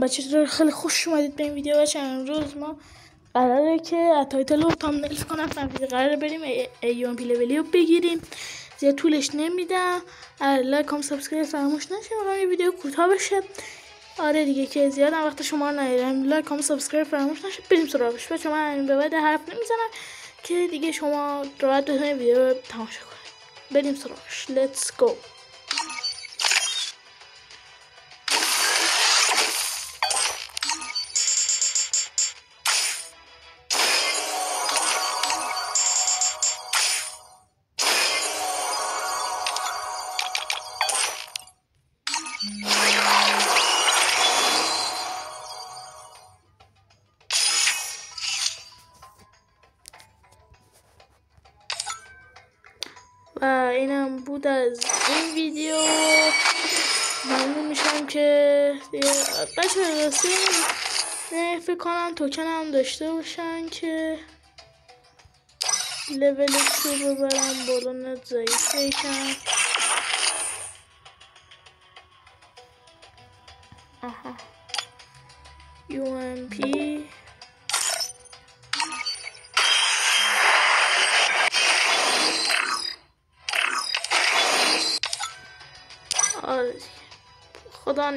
بچه خیلی خوش اومدید به این ویدیو. بچه امروز ما قراره که از تایتل رو تامنیل کنم فهمیدید قراره بریم ایوان لولی رو بگیریم. زیاد طولش نمیدم، لایک کام سابسکرایب فراموش نشه. میخوام یه ویدیو کوتاه بشه. آره دیگه که زیاد وقت شما رو نگیرم. لایک کام سابسکرایب فراموش نشه. بریم سراغش. بچه من به بعد حرف نمیزنم که دیگه شما راحت بتونید ویدیو رو تماشا کنید. بریم سراغش. لیتس گو. و اینم بود از این ویدیو. ممنون میشم که بچه راستی فکر کنم توکن هم داشته باشن که لولش رو ببرم بالا. نت ضعیفه یکم. آها UMP آره خدا